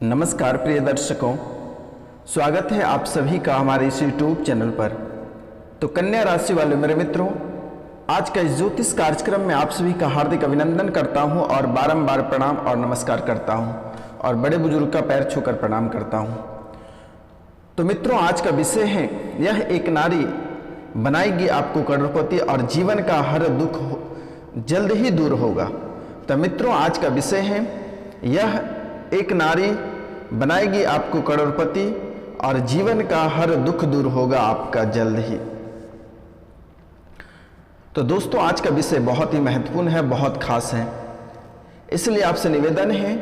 नमस्कार प्रिय दर्शकों, स्वागत है आप सभी का हमारे इस यूट्यूब चैनल पर। तो कन्या राशि वाले मेरे मित्रों, आज का इस ज्योतिष कार्यक्रम में आप सभी का हार्दिक अभिनंदन करता हूं और बारंबार प्रणाम और नमस्कार करता हूं और बड़े बुजुर्ग का पैर छूकर प्रणाम करता हूं। तो मित्रों, आज का विषय है, यह एक नारी बनाएगी आपको करोड़पति और जीवन का हर दुख जल्द ही दूर होगा। तो मित्रों, आज का विषय है, यह एक नारी बनाएगी आपको करोड़पति और जीवन का हर दुख दूर होगा आपका जल्द ही। तो दोस्तों, आज का विषय बहुत ही महत्वपूर्ण है, बहुत खास है, इसलिए आपसे निवेदन है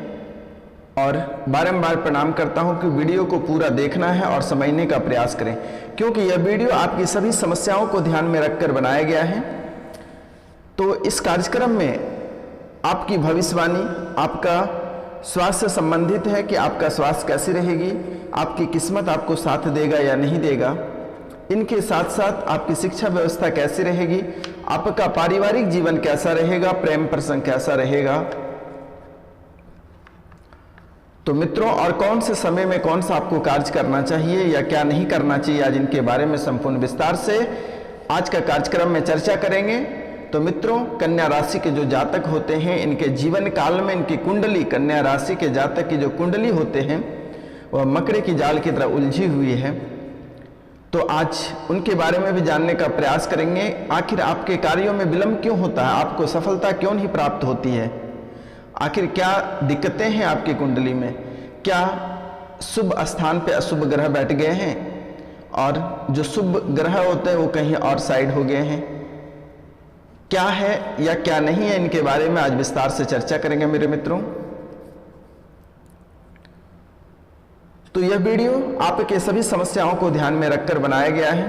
और बारंबार प्रणाम करता हूं कि वीडियो को पूरा देखना है और समझने का प्रयास करें, क्योंकि यह वीडियो आपकी सभी समस्याओं को ध्यान में रखकर बनाया गया है। तो इस कार्यक्रम में आपकी भविष्यवाणी, आपका स्वास्थ्य से संबंधित है कि आपका स्वास्थ्य कैसी रहेगी, आपकी किस्मत आपको साथ देगा या नहीं देगा, इनके साथ साथ आपकी शिक्षा व्यवस्था कैसी रहेगी, आपका पारिवारिक जीवन कैसा रहेगा, प्रेम प्रसंग कैसा रहेगा। तो मित्रों, और कौन से समय में कौन सा आपको कार्य करना चाहिए या क्या नहीं करना चाहिए, आज इनके बारे में संपूर्ण विस्तार से आज का कार्यक्रम में चर्चा करेंगे। तो मित्रों, कन्या राशि के जो जातक होते हैं, इनके जीवन काल में इनकी कुंडली, कन्या राशि के जातक की जो कुंडली होते हैं वह मकड़े की जाल की तरह उलझी हुई है। तो आज उनके बारे में भी जानने का प्रयास करेंगे। आखिर आपके कार्यों में विलंब क्यों होता है, आपको सफलता क्यों नहीं प्राप्त होती है, आखिर क्या दिक्कतें हैं आपकी कुंडली में, क्या शुभ स्थान पे अशुभ ग्रह बैठ गए हैं और जो शुभ ग्रह होते हैं वो कहीं और साइड हो गए हैं, क्या है या क्या नहीं है, इनके बारे में आज विस्तार से चर्चा करेंगे मेरे मित्रों। तो यह वीडियो आपके सभी समस्याओं को ध्यान में रखकर बनाया गया है।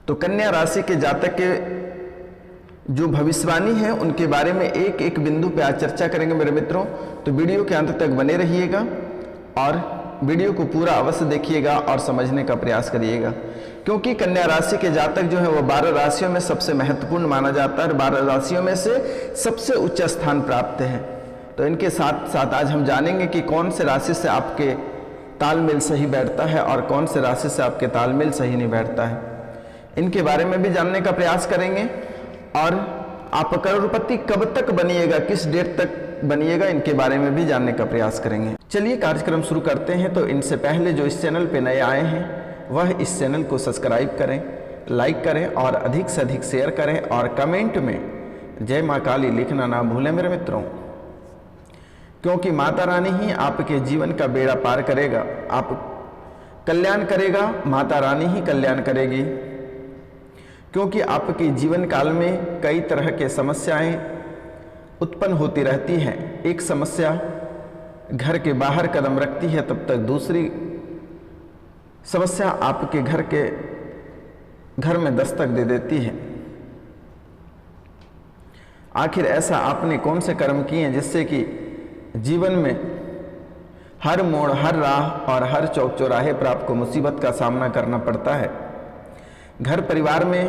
तो कन्या राशि के जातक के जो भविष्यवाणी है उनके बारे में एक एक बिंदु पे आज चर्चा करेंगे मेरे मित्रों। तो वीडियो के अंत तक बने रहिएगा और वीडियो को पूरा अवश्य देखिएगा और समझने का प्रयास करिएगा, क्योंकि कन्या राशि के जातक जो है वो 12 राशियों में सबसे महत्वपूर्ण माना जाता है और 12 राशियों में से सबसे उच्च स्थान प्राप्त है। तो इनके साथ साथ आज हम जानेंगे कि कौन से राशि से आपके तालमेल सही बैठता है और कौन से राशि से आपके तालमेल सही नहीं बैठता है, इनके बारे में भी जानने का प्रयास करेंगे। और आप करोड़पति कब तक बनिएगा, किस डेट तक बनिएगा, इनके बारे में भी जानने का प्रयास करेंगे। चलिए कार्यक्रम शुरू करते हैं। तो इनसे पहले जो इस चैनल पे नए आए हैं वह इस चैनल को सब्सक्राइब करें, लाइक करें और अधिक से अधिक शेयर करें और कमेंट में जय माँ काली लिखना ना भूलें मेरे मित्रों, क्योंकि माता रानी ही आपके जीवन का बेड़ा पार करेगा, आप कल्याण करेगा, माता रानी ही कल्याण करेगी। क्योंकि आपके जीवन काल में कई तरह के समस्याएं उत्पन्न होती रहती हैं। एक समस्या घर के बाहर कदम रखती है, तब तक दूसरी समस्या आपके घर में दस्तक दे देती है। आखिर ऐसा आपने कौन से कर्म किए हैं जिससे कि जीवन में हर मोड़, हर राह और हर चौक चौराहे पर आपको मुसीबत का सामना करना पड़ता है। घर परिवार में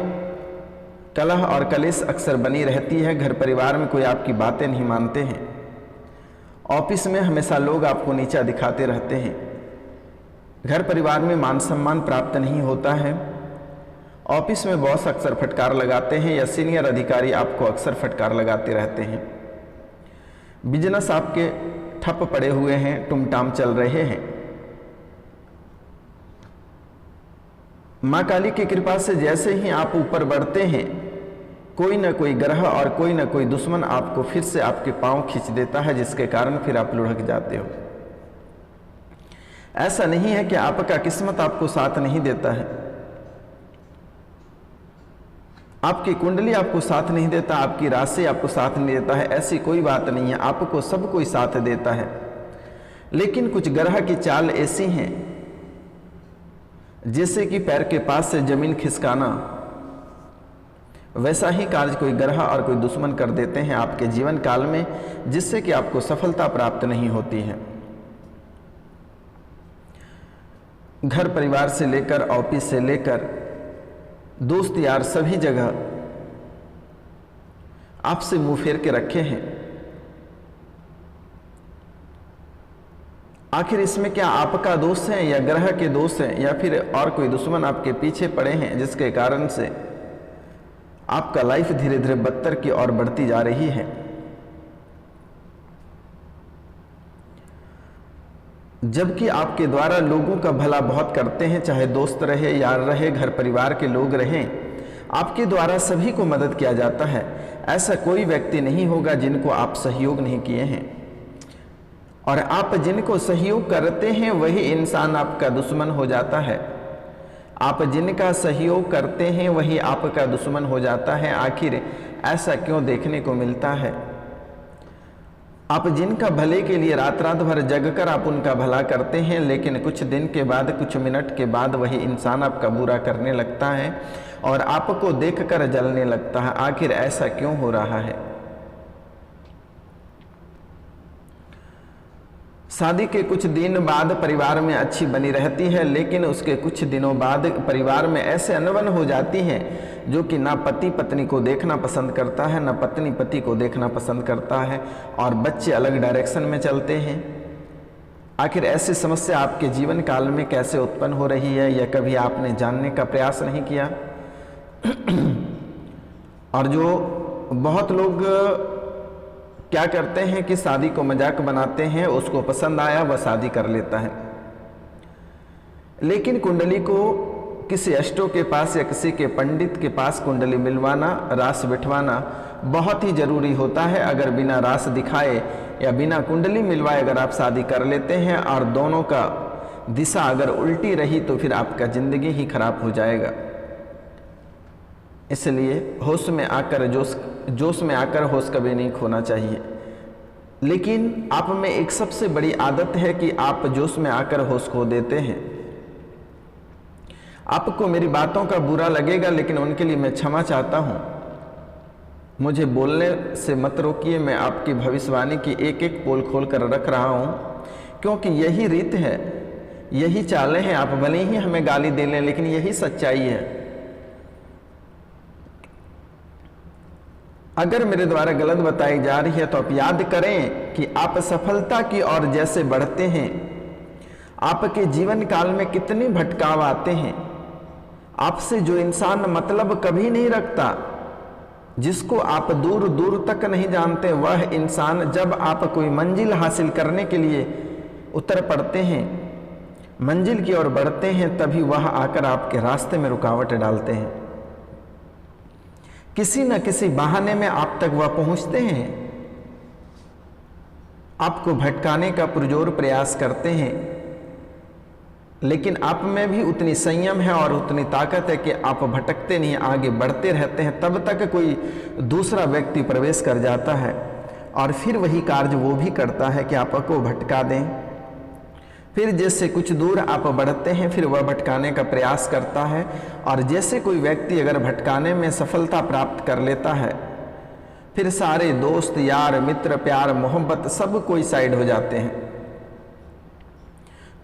कलह और कलेश अक्सर बनी रहती है, घर परिवार में कोई आपकी बातें नहीं मानते हैं, ऑफिस में हमेशा लोग आपको नीचा दिखाते रहते हैं, घर परिवार में मान सम्मान प्राप्त नहीं होता है, ऑफिस में बॉस अक्सर फटकार लगाते हैं या सीनियर अधिकारी आपको अक्सर फटकार लगाते रहते हैं, बिजनेस आपके ठप पड़े हुए हैं, टुमटाम चल रहे हैं। माँ काली की कृपा से जैसे ही आप ऊपर बढ़ते हैं, कोई ना कोई ग्रह और कोई ना कोई दुश्मन आपको फिर से आपके पांव खींच देता है, जिसके कारण फिर आप लुढ़क जाते हो। ऐसा नहीं है कि आपका किस्मत आपको साथ नहीं देता है, आपकी कुंडली आपको साथ नहीं देता, आपकी राशि आपको साथ नहीं देता है, ऐसी कोई बात नहीं है, आपको सब कोई साथ देता है। लेकिन कुछ ग्रह की चाल ऐसी हैं, जैसे कि पैर के पास से जमीन खिसकाना, वैसा ही कार्य कोई ग्रह और कोई दुश्मन कर देते हैं आपके जीवन काल में, जिससे कि आपको सफलता प्राप्त नहीं होती है। घर परिवार से लेकर ऑफिस से लेकर दोस्त यार सभी जगह आपसे मुंह फेर के रखे हैं। आखिर इसमें क्या आपका दोष है या ग्रह के दोष है या फिर और कोई दुश्मन आपके पीछे पड़े हैं जिसके कारण से आपका लाइफ धीरे धीरे बदतर की ओर बढ़ती जा रही है। जबकि आपके द्वारा लोगों का भला बहुत करते हैं, चाहे दोस्त रहे, यार रहे, घर परिवार के लोग रहें, आपके द्वारा सभी को मदद किया जाता है। ऐसा कोई व्यक्ति नहीं होगा जिनको आप सहयोग नहीं किए हैं, और आप जिनको सहयोग करते हैं वही इंसान आपका दुश्मन हो जाता है। आप जिनका सहयोग करते हैं वही आपका दुश्मन हो जाता है। आखिर ऐसा क्यों देखने को मिलता है? आप जिनका भले के लिए रात रात भर जगकर आप उनका भला करते हैं, लेकिन कुछ दिन के बाद, कुछ मिनट के बाद वही इंसान आपका बुरा करने लगता है और आपको देखकर जलने लगता है। आखिर ऐसा क्यों हो रहा है? शादी के कुछ दिन बाद परिवार में अच्छी बनी रहती है, लेकिन उसके कुछ दिनों बाद परिवार में ऐसे अनबन हो जाती है जो कि ना पति पत्नी को देखना पसंद करता है, ना पत्नी पति को देखना पसंद करता है, और बच्चे अलग डायरेक्शन में चलते हैं। आखिर ऐसी समस्या आपके जीवन काल में कैसे उत्पन्न हो रही है, यह कभी आपने जानने का प्रयास नहीं किया? और जो बहुत लोग क्या करते हैं कि शादी को मजाक बनाते हैं, उसको पसंद आया वह शादी कर लेता है, लेकिन कुंडली को किसी अष्टों के पास या किसी के पंडित के पास कुंडली मिलवाना, रास बिठवाना बहुत ही जरूरी होता है। अगर बिना रास दिखाए या बिना कुंडली मिलवाए अगर आप शादी कर लेते हैं और दोनों का दिशा अगर उल्टी रही तो फिर आपका जिंदगी ही खराब हो जाएगा। इसलिए होश में आकर जोश में आकर होश कभी नहीं खोना चाहिए। लेकिन आप में एक सबसे बड़ी आदत है कि आप जोश में आकर होश खो देते हैं। आपको मेरी बातों का बुरा लगेगा, लेकिन उनके लिए मैं क्षमा चाहता हूं। मुझे बोलने से मत रोकिए, मैं आपकी भविष्यवाणी की एक एक पोल खोल कर रख रहा हूं, क्योंकि यही रीत है, यही चालें हैं। आप भले ही हमें गाली दे लें, लेकिन यही सच्चाई है। अगर मेरे द्वारा गलत बताई जा रही है तो आप याद करें कि आप सफलता की ओर जैसे बढ़ते हैं, आपके जीवन काल में कितने भटकाव आते हैं। आपसे जो इंसान मतलब कभी नहीं रखता, जिसको आप दूर दूर तक नहीं जानते, वह इंसान जब आप कोई मंजिल हासिल करने के लिए उतर पड़ते हैं, मंजिल की ओर बढ़ते हैं, तभी वह आकर आपके रास्ते में रुकावट डालते हैं। किसी न किसी बहाने में आप तक वह पहुंचते हैं, आपको भटकाने का पुरजोर प्रयास करते हैं, लेकिन आप में भी उतनी संयम है और उतनी ताकत है कि आप भटकते नहीं, आगे बढ़ते रहते हैं। तब तक कोई दूसरा व्यक्ति प्रवेश कर जाता है और फिर वही कार्य वो भी करता है कि आपको भटका दें। फिर जैसे कुछ दूर आप बढ़ते हैं, फिर वह भटकाने का प्रयास करता है, और जैसे कोई व्यक्ति अगर भटकाने में सफलता प्राप्त कर लेता है, फिर सारे दोस्त, यार, मित्र, प्यार, मोहब्बत सब कोई साइड हो जाते हैं,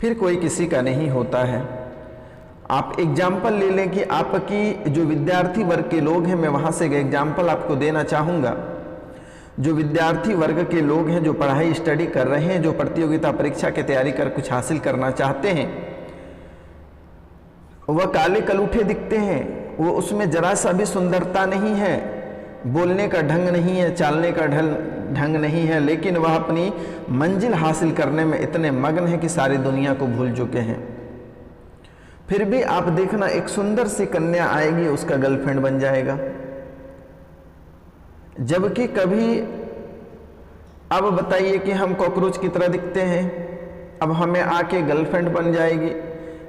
फिर कोई किसी का नहीं होता है। आप एग्जाम्पल ले लें कि आपकी जो विद्यार्थी वर्ग के लोग हैं, मैं वहाँ से एक एग्जाम्पल आपको देना चाहूँगा। जो विद्यार्थी वर्ग के लोग हैं, जो पढ़ाई स्टडी कर रहे हैं, जो प्रतियोगिता परीक्षा की तैयारी कर कुछ हासिल करना चाहते हैं, वह काले कलूठे दिखते हैं, वो उसमें जरा सा भी सुंदरता नहीं है, बोलने का ढंग नहीं है, चालने का ढंग नहीं है, लेकिन वह अपनी मंजिल हासिल करने में इतने मग्न हैं कि सारी दुनिया को भूल चुके हैं। फिर भी आप देखना, एक सुंदर सी कन्या आएगी, उसका गर्लफ्रेंड बन जाएगा। जबकि कभी, अब बताइए कि हम कॉकरोच की तरह दिखते हैं, अब हमें आके गर्लफ्रेंड बन जाएगी,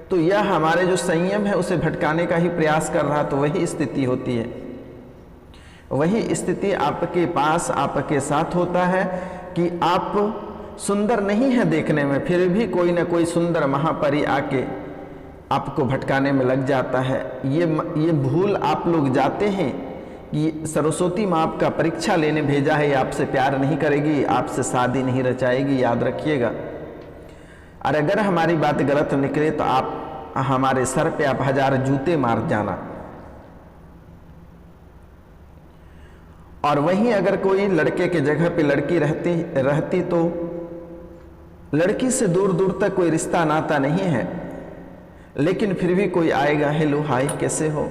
तो यह हमारे जो संयम है उसे भटकाने का ही प्रयास कर रहा। तो वही स्थिति होती है, वही स्थिति आपके पास, आपके साथ होता है कि आप सुंदर नहीं है देखने में, फिर भी कोई ना कोई सुंदर महापरी आके आपको भटकाने में लग जाता है। ये भूल आप लोग जाते हैं कि सरस्वती माँ आपका परीक्षा लेने भेजा है, आपसे प्यार नहीं करेगी, आपसे शादी नहीं रचाएगी, याद रखिएगा। और अगर हमारी बात गलत निकले तो आप हमारे सर पे आप 1000 जूते मार जाना। और वहीं अगर कोई लड़के के जगह पे लड़की रहती तो लड़की से दूर दूर तक कोई रिश्ता नाता नहीं है, लेकिन फिर भी कोई आएगा, हेलो हाय कैसे हो,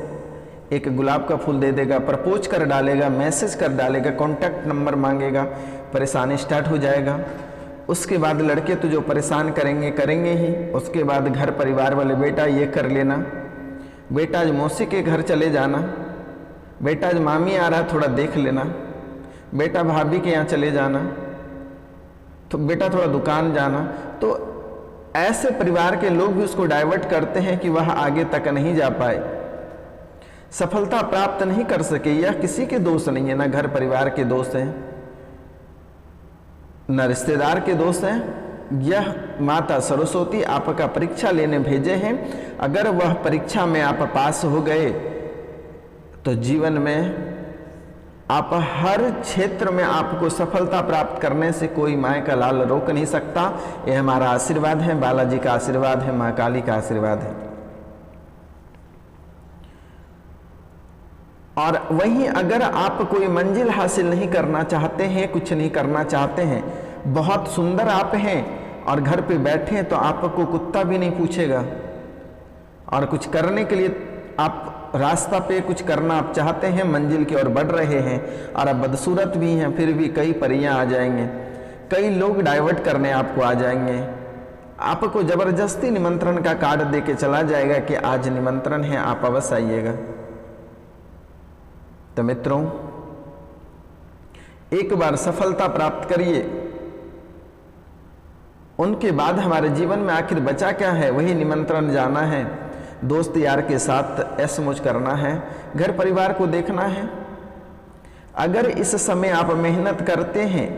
एक गुलाब का फूल दे देगा, प्रपोज कर डालेगा, मैसेज कर डालेगा, कॉन्टैक्ट नंबर मांगेगा, परेशानी स्टार्ट हो जाएगा। उसके बाद लड़के तो जो परेशान करेंगे ही। उसके बाद घर परिवार वाले, बेटा ये कर लेना, बेटा आज मौसी के घर चले जाना, बेटा आज मामी आ रहा है थोड़ा देख लेना, बेटा भाभी के यहाँ चले जाना, तो बेटा थोड़ा दुकान जाना। तो ऐसे परिवार के लोग भी उसको डाइवर्ट करते हैं कि वह आगे तक नहीं जा पाए, सफलता प्राप्त नहीं कर सके। यह किसी के दोष नहीं है, ना घर परिवार के दोष हैं, न रिश्तेदार के दोस्त हैं। यह माता सरस्वती आपका परीक्षा लेने भेजे हैं। अगर वह परीक्षा में आप पास हो गए तो जीवन में आप हर क्षेत्र में आपको सफलता प्राप्त करने से कोई माय का लाल रोक नहीं सकता। यह हमारा आशीर्वाद है, बालाजी का आशीर्वाद है, माँ काली का आशीर्वाद है। और वहीं अगर आप कोई मंजिल हासिल नहीं करना चाहते हैं, कुछ नहीं करना चाहते हैं, बहुत सुंदर आप हैं और घर पे बैठे हैं, तो आपको कुत्ता भी नहीं पूछेगा। और कुछ करने के लिए आप रास्ता पे कुछ करना आप चाहते हैं, मंजिल की ओर बढ़ रहे हैं और आप बदसूरत भी हैं, फिर भी कई परियां आ जाएंगे, कई लोग डाइवर्ट करने आपको आ जाएंगे, आपको जबरदस्ती निमंत्रण का कार्ड दे के चला जाएगा कि आज निमंत्रण है, आप अवश्य आइएगा। तो मित्रों, एक बार सफलता प्राप्त करिए, उनके बाद हमारे जीवन में आखिर बचा क्या है? वही निमंत्रण जाना है, दोस्त यार के साथ ऐश मौज करना है, घर परिवार को देखना है। अगर इस समय आप मेहनत करते हैं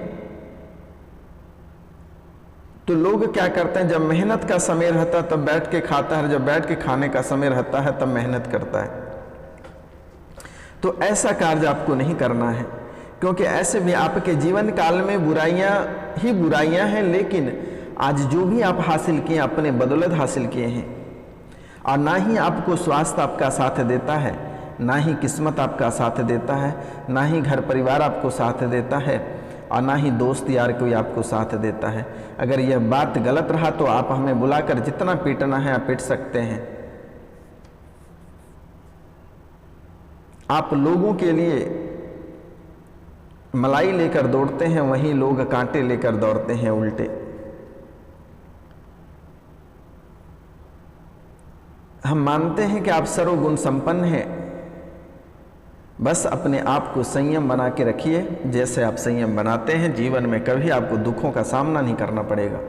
तो लोग क्या करते हैं, जब मेहनत का समय रहता है तब बैठ के खाता है, जब बैठ के खाने का समय रहता है तब मेहनत करता है। तो ऐसा कार्य आपको नहीं करना है, क्योंकि ऐसे भी आपके जीवन काल में बुराइयां ही बुराइयां हैं, लेकिन आज जो भी आप हासिल किए अपने बदौलत हासिल किए हैं। और ना ही आपको स्वास्थ्य आपका साथ देता है, ना ही किस्मत आपका साथ देता है, ना ही घर परिवार आपको साथ देता है, और ना ही दोस्त यार कोई आपको साथ देता है। अगर यह बात गलत रहा तो आप हमें बुलाकर जितना पीटना है आप पीट सकते हैं। आप लोगों के लिए मलाई लेकर दौड़ते हैं, वहीं लोग कांटे लेकर दौड़ते हैं उल्टे। हम मानते हैं कि आप सर्वगुण संपन्न हैं, बस अपने आप को संयम बना के रखिए। जैसे आप संयम बनाते हैं, जीवन में कभी आपको दुखों का सामना नहीं करना पड़ेगा,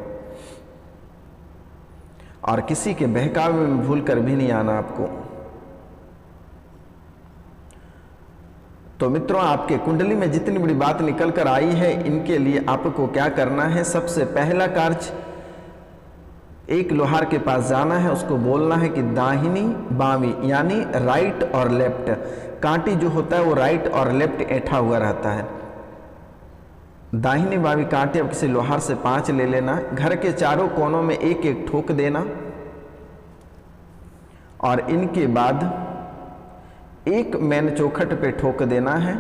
और किसी के बहकावे में भूल कर भी नहीं आना आपको। तो मित्रों, आपके कुंडली में जितनी बड़ी बात निकल कर आई है, इनके लिए आपको क्या करना है? सबसे पहला कार्य, एक लोहार के पास जाना है, उसको बोलना है कि दाहिनी बावी यानी राइट और लेफ्ट, कांटी जो होता है वो राइट और लेफ्ट ऐठा हुआ रहता है। दाहिनी बावी कांटे अब किसी लोहार से 5 ले लेना, घर के चारों कोनों में एक एक ठोक देना, और इनके बाद एक मेन चौखट पे ठोक देना है।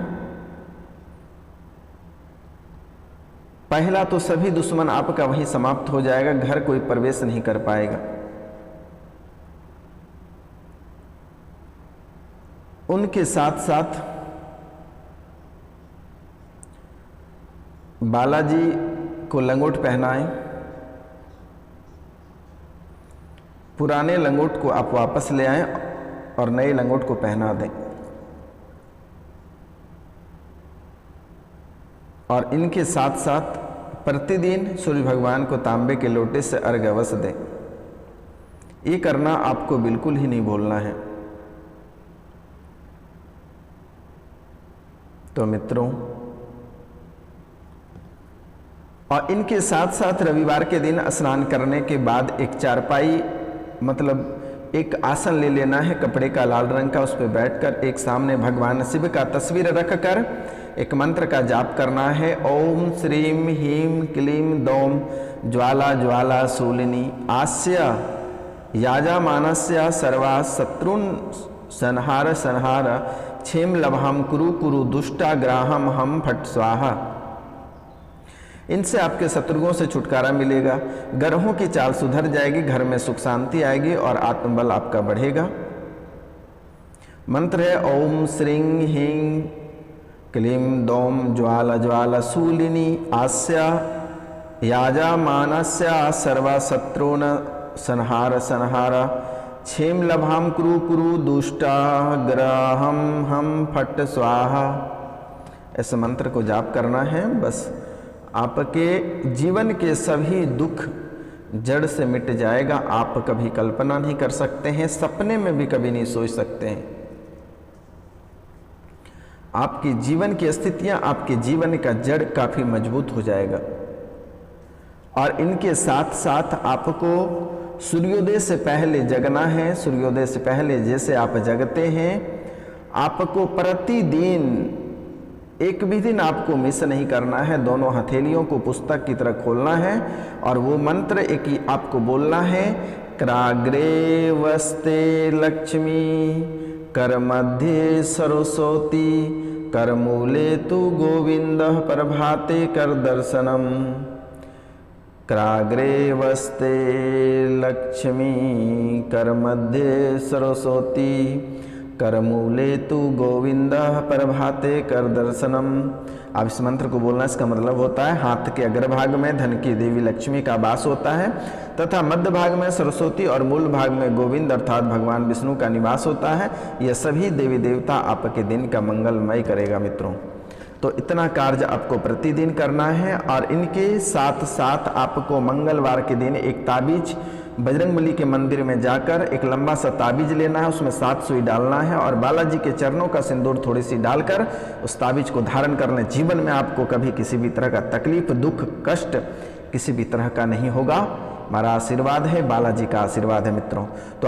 पहला तो सभी दुश्मन आपका वहीं समाप्त हो जाएगा, घर कोई प्रवेश नहीं कर पाएगा। उनके साथ साथ बालाजी को लंगोट पहनाएं, पुराने लंगोट को आप वापस ले आएं और नए लंगोट को पहना दें। और इनके साथ साथ प्रतिदिन सूर्य भगवान को तांबे के लोटे से अर्घ्य अवश्य दें। ये करना आपको बिल्कुल ही नहीं भूलना है। तो मित्रों, और इनके साथ साथ रविवार के दिन स्नान करने के बाद एक चारपाई मतलब एक आसन ले लेना है कपड़े का लाल रंग का, उस पर बैठकर एक सामने भगवान शिव का तस्वीर रखकर एक मंत्र का जाप करना है। ओम श्रीम ह्रीम क्लीम दौम ज्वाला ज्वाला शूलिनी आस्य याजामानस्य सर्वा शत्रुन संहार संहार क्षेम लभम कुरु कुरु दुष्टा ग्राहम हम फट स्वाहा। इनसे आपके शत्रुओं से छुटकारा मिलेगा, ग्रहों की चाल सुधर जाएगी, घर में सुख शांति आएगी और आत्मबल आपका बढ़ेगा। मंत्र है ओम श्रीं ह्रीं क्लीं दौम ज्वाला ज्वाला शूलिनी आस्या याजा मानस्या सर्वा शत्रुन संहार संहार क्षेम लभाम कुरु कुरु दुष्टा ग्रहम हम फट स्वाहा। इस मंत्र को जाप करना है। बस आपके जीवन के सभी दुख जड़ से मिट जाएगा। आप कभी कल्पना नहीं कर सकते हैं, सपने में भी कभी नहीं सोच सकते हैं। आपकी जीवन की स्थितियां, आपके जीवन का जड़ काफी मजबूत हो जाएगा। और इनके साथ साथ आपको सूर्योदय से पहले जगना है। सूर्योदय से पहले जैसे आप जगते हैं, आपको प्रतिदिन एक भी दिन आपको मिस नहीं करना है। दोनों हथेलियों को पुस्तक की तरह खोलना है और वो मंत्र एक ही आपको बोलना है। कराग्रे वस्ते लक्ष्मी कर मध्य सरस्वती कर मूले तु गोविंद प्रभाते कर दर्शनम। कराग्रे वस्ते लक्ष्मी कर मध्य सरस्वती कर मूले तु गोविंद प्रभाते कर दर्शनम। अब इस मंत्र को बोलना, इसका मतलब होता है हाथ के अग्रभाग में धन की देवी लक्ष्मी का वास होता है तथा मध्य भाग में सरस्वती और मूल भाग में गोविंद अर्थात भगवान विष्णु का निवास होता है। यह सभी देवी देवता आपके दिन का मंगलमय करेगा मित्रों। तो इतना कार्य आपको प्रतिदिन करना है। और इनके साथ साथ आपको मंगलवार के दिन एक ताबीज बजरंगबली के मंदिर में जाकर एक लंबा सा ताबीज लेना है, उसमें 7 सुई डालना है और बालाजी के चरणों का सिंदूर थोड़ी सी डालकर उस ताबीज को धारण करने। जीवन में आपको कभी किसी भी तरह का तकलीफ, दुख, कष्ट किसी भी तरह का नहीं होगा। हमारा आशीर्वाद है, बालाजी का आशीर्वाद है मित्रों। तो